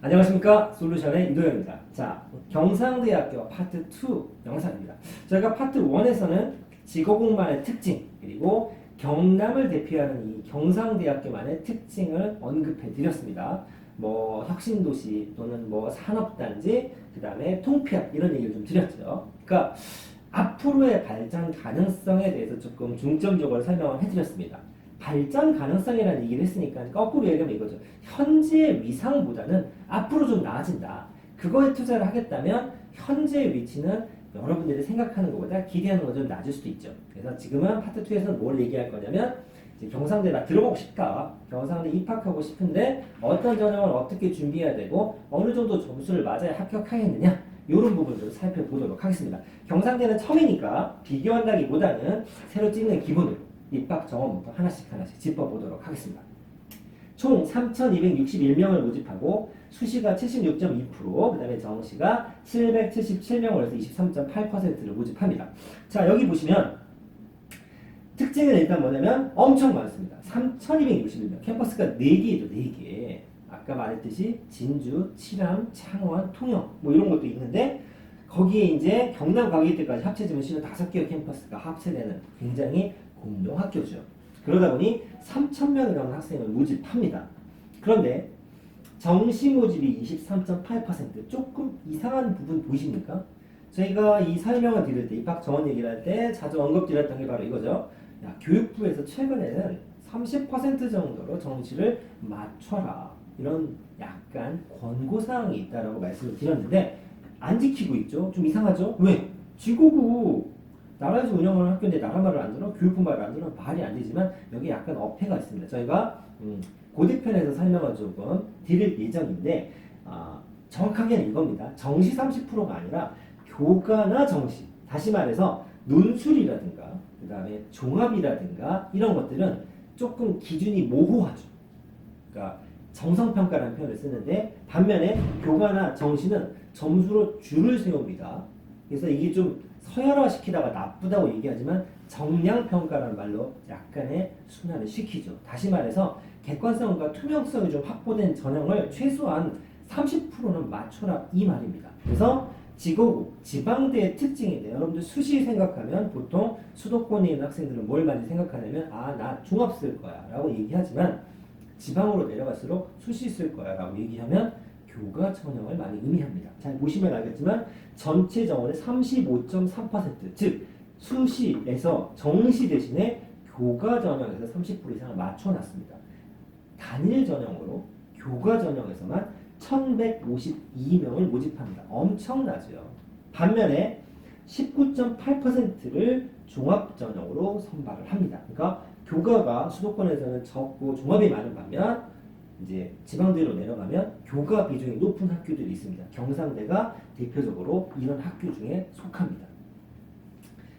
안녕하십니까, 솔루션의 이도현입니다. 자, 경상대학교 파트 2 영상입니다. 저희가 파트 1에서는 지거공만의 특징, 그리고 경남을 대표하는 이 경상대학교만의 특징을 언급해 드렸습니다. 뭐 혁신도시 또는 뭐 산업단지, 그 다음에 통폐합, 이런 얘기를 좀 드렸죠. 그러니까 앞으로의 발전 가능성에 대해서 조금 중점적으로 설명을 해드렸습니다. 발전 가능성이라는 얘기를 했으니까 거꾸로 얘기하면 이거죠. 현재의 위상보다는 앞으로 좀 나아진다. 그거에 투자를 하겠다면 현재의 위치는 여러분들이 생각하는 것보다 기대하는 건 좀 낮을 수도 있죠. 그래서 지금은 파트 2에서는 뭘 얘기할 거냐면, 이제 경상대 나 들어가고 싶다. 경상대 입학하고 싶은데 어떤 전형을 어떻게 준비해야 되고 어느 정도 점수를 맞아야 합격하겠느냐, 이런 부분들을 살펴보도록 하겠습니다. 경상대는 처음이니까 비교한다기보다는 새로 찍는 기본으로 입학 정원부터 하나씩 짚어보도록 하겠습니다. 총 3,261명을 모집하고 수시가 76.2%, 그 다음에 정시가 777명을 해서 23.8%를 모집합니다. 자, 여기 보시면 특징은 일단 뭐냐면 엄청 많습니다. 3,261명. 캠퍼스가 4개죠, 4개. 아까 말했듯이 진주, 칠암, 창원, 통영 뭐 이런 것도 있는데, 거기에 이제 경남 가기대까지 합쳐지면 5개의 캠퍼스가 합체되는 굉장히 공동학교죠. 그러다 보니 3,000명이 넘는 학생을 모집합니다. 그런데 정시 모집이 23.8%, 조금 이상한 부분 보이십니까? 저희가 이 설명을 드릴 때, 입학 정원 얘기를 할 때 자주 언급드렸던 게 바로 이거죠. 야, 교육부에서 최근에는 30% 정도로 정시를 맞춰라, 이런 약간 권고사항이 있다라고 말씀을 드렸는데 안 지키고 있죠. 좀 이상하죠? 왜? 지고구 나라에서 운영하는 학교인데 나라 말을 안 들어? 교육부 말을 안 들어? 말이 안 되지만 여기 약간 어폐가 있습니다. 저희가 고대편에서 설명을 조금 드릴 예정인데, 정확하게는 이겁니다. 정시 30%가 아니라 교과나 정시, 다시 말해서 논술이라든가 그 다음에 종합이라든가 이런 것들은 조금 기준이 모호하죠. 그러니까 정성평가라는 표현을 쓰는데, 반면에 교과나 정시는 점수로 줄을 세웁니다. 그래서 이게 좀 서열화시키다가 나쁘다고 얘기하지만 정량평가라는 말로 약간의 순환을 시키죠. 다시 말해서 객관성과 투명성이 좀 확보된 전형을 최소한 30%는 맞춰라, 이 말입니다. 그래서 지고구, 지방대의 특징인데, 여러분들 수시 생각하면 보통 수도권에 있는 학생들은 뭘 많이 생각하냐면, 나 종합 쓸 거야 라고 얘기하지만 지방으로 내려갈수록 수시 쓸 거야 라고 얘기하면 교과 전형을 많이 의미합니다. 잘 보시면 알겠지만 전체 정원의 35.3%, 즉 수시에서 정시 대신에 교과 전형에서 30% 이상을 맞춰놨습니다. 단일 전형으로 교과 전형에서만 1,152명을 모집합니다. 엄청나죠. 반면에 19.8%를 종합 전형으로 선발을 합니다. 그러니까 교과가 수도권에서는 적고 종합이 많은 반면, 이제 지방대로 내려가면 교과 비중이 높은 학교들이 있습니다. 경상대가 대표적으로 이런 학교 중에 속합니다.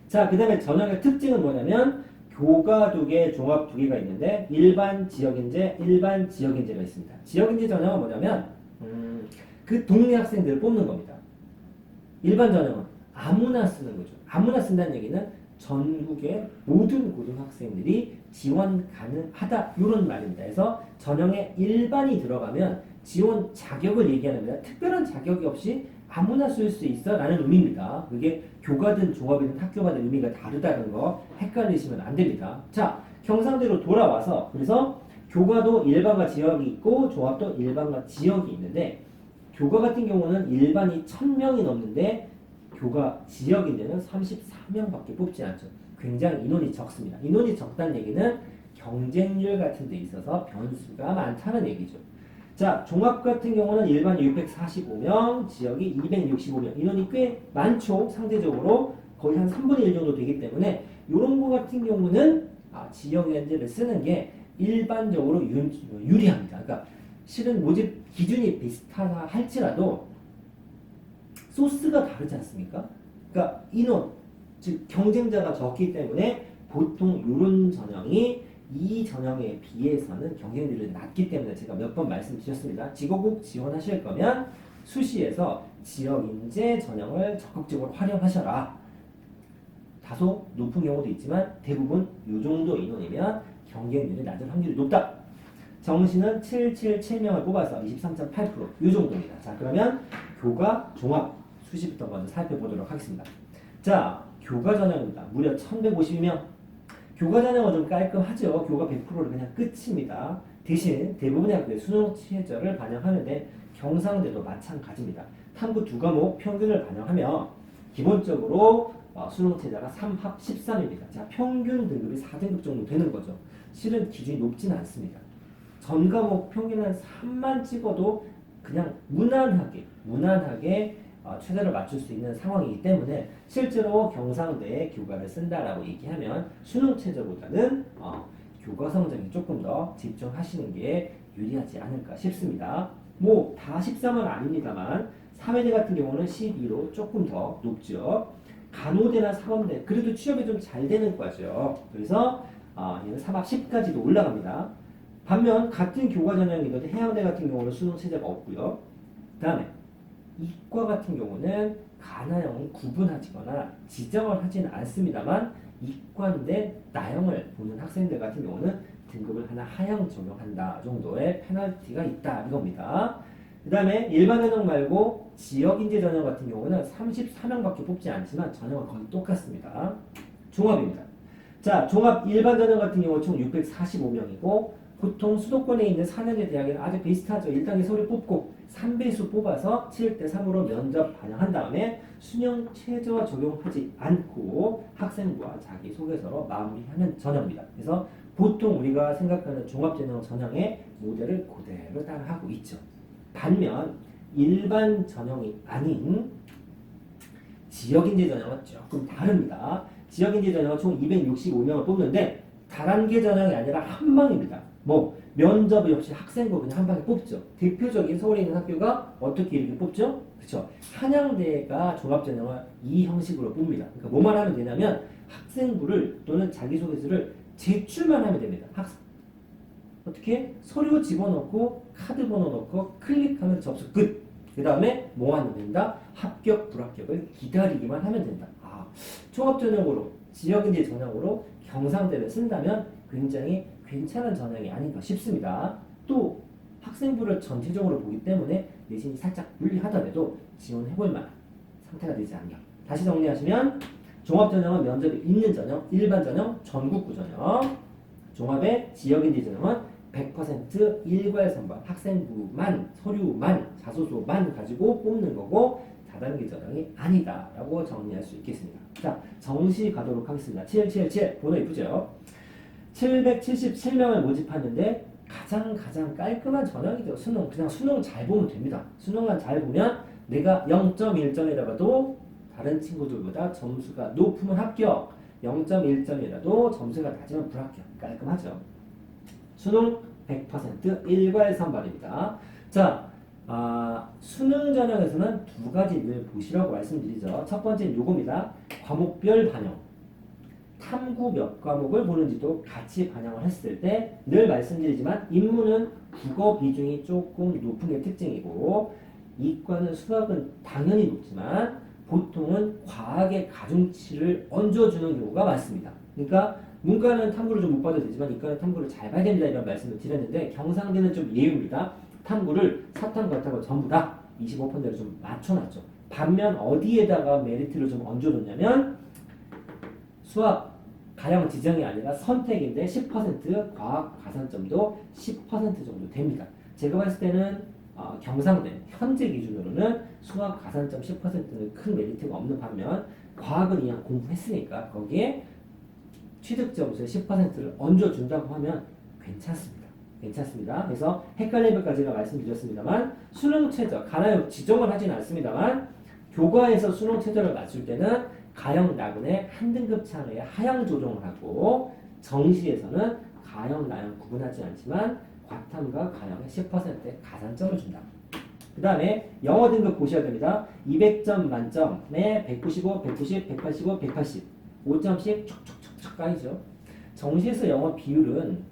자, 그 다음에 전형의 특징은 뭐냐면 교과 2개, 종합 2개가 있는데 일반 지역인재, 일반 지역인재가 있습니다. 지역인재 전형은 뭐냐면 그 동네 학생들을 뽑는 겁니다. 일반 전형은 아무나 쓰는 거죠. 아무나 쓴다는 얘기는 전국의 모든 고등학생들이 지원 가능하다, 이런 말입니다. 그래서 전형에 일반이 들어가면 지원 자격을 얘기하는 겁니다. 특별한 자격이 없이 아무나 쓸 수 있어 라는 의미입니다. 그게 교과든 종합이든 학교마다 의미가 다르다는 거 헷갈리시면 안 됩니다. 자, 경상대로 돌아와서, 그래서 교과도 일반과 지역이 있고 종합도 일반과 지역이 있는데, 교과 같은 경우는 일반이 1,000명이 넘는데 교과 지역인데는 34명밖에 뽑지 않죠. 굉장히 인원이 적습니다. 인원이 적다는 얘기는 경쟁률 같은 데 있어서 변수가 많다는 얘기죠. 자, 종합 같은 경우는 일반이 645명, 지역이 265명. 인원이 꽤 많죠. 상대적으로 거의 한 3분의 1 정도 되기 때문에 이런 거 같은 경우는 지역 연재를 쓰는 게 일반적으로 유리합니다. 그러니까 실은 모집 기준이 비슷하다 할지라도 소스가 다르지 않습니까? 그러니까 인원, 즉 경쟁자가 적기 때문에 보통 이런 전형이 이 전형에 비해서는 경쟁률이 낮기 때문에 제가 몇 번 말씀드렸습니다. 지고국 지원하실 거면 수시에서 지역인재 전형을 적극적으로 활용하셔라. 다소 높은 경우도 있지만 대부분 이 정도 인원이면 경쟁률이 낮을 확률이 높다. 정시는 777명을 뽑아서 23.8%이 정도입니다. 자, 그러면 교과 종합 수시부터 먼저 살펴보도록 하겠습니다. 자, 교과 전형입니다. 무려 1152명. 교과 전형은 좀 깔끔하죠. 교과 100%를 그냥 끝입니다. 대신 대부분의 학교에 수능 최저를 반영하는데 경상대도 마찬가지입니다. 탐구 두 과목 평균을 반영하며 기본적으로 수능 최저가 3합 13입니다. 자, 평균 등급이 4등급 정도 되는 거죠. 실은 기준이 높지는 않습니다. 전 과목 평균은 3만 찍어도 그냥 무난하게 최저를 맞출 수 있는 상황이기 때문에 실제로 경상대에 교과를 쓴다라고 얘기하면 수능 최저보다는 교과 성적에 조금 더 집중하시는 게 유리하지 않을까 싶습니다. 뭐 다 13은 아닙니다만 사회대 같은 경우는 12로 조금 더 높죠. 간호대나 사범대 그래도 취업이 좀 잘 되는 과죠. 그래서 얘는 3합 10까지도 올라갑니다. 반면 같은 교과 전형이라도 해양대 같은 경우는 수능 최저가 없고요. 그 다음에 이과 같은 경우는 가나형을 구분하거나 지정을 하지는 않습니다만 이과인데 나형을 보는 학생들 같은 경우는 등급을 하나 하향 적용한다 정도의 페널티가 있다 이겁니다. 그 다음에 일반 전형 말고 지역인재 전형 같은 경우는 34명밖에 뽑지 않지만 전형은 거의 똑같습니다. 종합입니다. 자, 종합 일반 전형 같은 경우 총 645명이고 보통 수도권에 있는 4년제 대학에는 아주 비슷하죠. 1단계 서류 뽑고 3배수 뽑아서 7대3으로 면접 반영한 다음에 수능 최저 적용하지 않고 학생부와 자기소개서로 마무리하는 전형입니다. 그래서 보통 우리가 생각하는 종합전형 전형의 모델을 그대로 따라하고 있죠. 반면 일반 전형이 아닌 지역인재 전형은 조금 다릅니다. 지역인재 전형은 총 265명을 뽑는데 다단계 전형이 아니라 한 방입니다. 뭐 면접 역시 학생부 그냥 한 방에 뽑죠. 대표적인 서울에 있는 학교가 어떻게 이렇게 뽑죠? 그렇죠. 한양대가 종합전형을 이 형식으로 뽑습니다. 그러니까 뭐만 하면 되냐면 학생부를 또는 자기소개서를 제출만 하면 됩니다. 어떻게? 서류 집어넣고 카드 번호 넣고 클릭하면 접수 끝. 그 다음에 뭐 하면 된다? 합격, 불합격을 기다리기만 하면 된다. 종합전형으로 지역인재 전형으로 경상대를 쓴다면 굉장히 괜찮은 전형이 아닌가 싶습니다. 또 학생부를 전체적으로 보기 때문에 내신이 살짝 불리하더라도 지원해볼 만한 상태가 되지 않냐. 다시 정리하시면 종합전형은 면접이 있는 전형, 일반 전형, 전국구 전형. 종합의 지역인재 전형은 100% 일괄 선발, 학생부만, 서류만, 자소서만 가지고 뽑는 거고 다단계 전형이 아니다라고 정리할 수 있겠습니다. 자, 정시 가도록 하겠습니다. 777 번호 이쁘죠? 777명을 모집하는데 가장 깔끔한 전형이죠. 수능 그냥 수능 잘 보면 됩니다. 수능만 잘 보면 내가 0.1점이라도 다른 친구들보다 점수가 높으면 합격, 0.1점이라도 점수가 낮으면 불합격. 깔끔하죠. 수능 100% 일괄 선발입니다. 자, 수능 전형에서는 두 가지를 보시라고 말씀드리죠. 첫 번째는 요겁니다. 과목별 반영. 탐구 몇 과목을 보는지도 같이 반영을 했을 때 늘 말씀드리지만 인문은 국어 비중이 조금 높은 게 특징이고 이과는 수학은 당연히 높지만 보통은 과학의 가중치를 얹어주는 경우가 많습니다. 그러니까 문과는 탐구를 좀 못 봐도 되지만 이과는 탐구를 잘 봐야 됩니다. 이런 말씀을 드렸는데 경상대는 좀 예외입니다. 탐구를 사탐, 과탐을 전부 다 25%를 좀 맞춰놨죠. 반면 어디에다가 메리트를 좀 얹어줬냐면 수학 가형 지정이 아니라 선택인데 10% 과학 가산점도 10% 정도 됩니다. 제가 봤을 때는 경상대 현재 기준으로는 수학 가산점 10%는 큰 메리트가 없는 반면 과학은 그냥 공부했으니까 거기에 취득 점수의 10%를 얹어준다고 하면 괜찮습니다. 그래서 헷갈리면까지 제가 말씀드렸습니다만 수능 최저, 가나요 지정을 하지는 않습니다만 교과에서 수능 최저를 맞출 때는 가형 나군의 한 등급 차례에 하향 조정을 하고 정시에서는 가형, 나형 구분하지 않지만 과탐과 가형에 10%의 가산점을 준다. 그 다음에 영어 등급 보셔야 됩니다. 200점 만점에 195, 190, 185, 180 5점씩 촉촉촉촉 까이죠. 정시에서 영어 비율은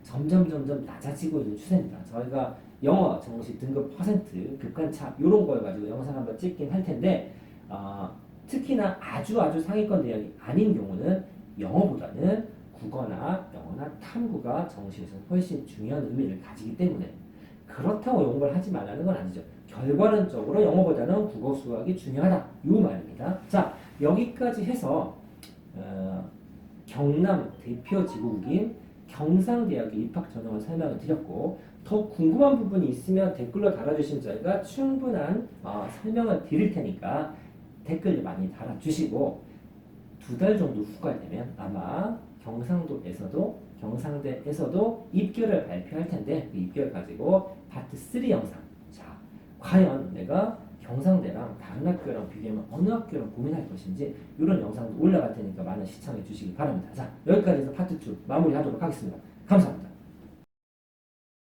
점점 낮아지고 있는 추세입니다. 저희가 영어 정시 등급 퍼센트 급간차 이런 걸 가지고 영상 한번 찍긴 할 텐데 특히나 아주 상위권 대학이 아닌 경우는 영어보다는 국어나 영어나 탐구가 정시에서 훨씬 중요한 의미를 가지기 때문에 그렇다고 영어를 하지 말라는 건 아니죠. 결과론적으로 영어보다는 국어 수학이 중요하다. 이 말입니다. 자, 여기까지 해서 경남 대표 지구국인 경상대학의 입학 전형을 설명을 드렸고 더 궁금한 부분이 있으면 댓글로 달아주시면 저희가 충분한 설명을 드릴 테니까 댓글 많이 달아주시고 2달 정도 후가 되면 아마 경상대에서도 입결을 발표할 텐데 그 입결 가지고 파트 3 영상. 자, 과연 내가 경상대랑 다른 학교랑 비교하면 어느 학교랑 고민할 것인지 이런 영상도 올라갈 테니까 많은 시청해 주시기 바랍니다. 자, 여기까지 해서 파트 2 마무리하도록 하겠습니다. 감사합니다.